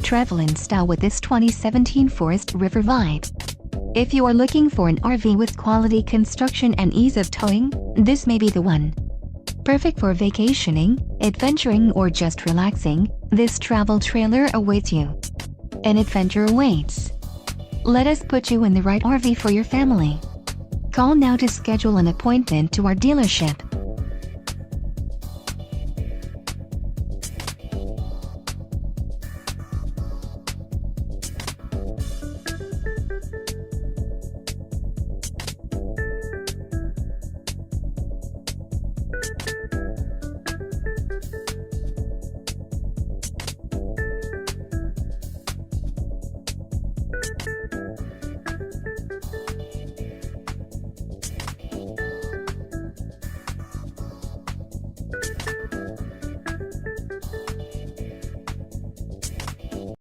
Travel in style with this 2017 Forest River Vibe. If you are looking for an RV with quality construction and ease of towing, this may be the one. Perfect for vacationing, adventuring, or just relaxing, this travel trailer awaits you. An adventure awaits. Let us put you in the right RV for your family. Call now to schedule an appointment to our dealership.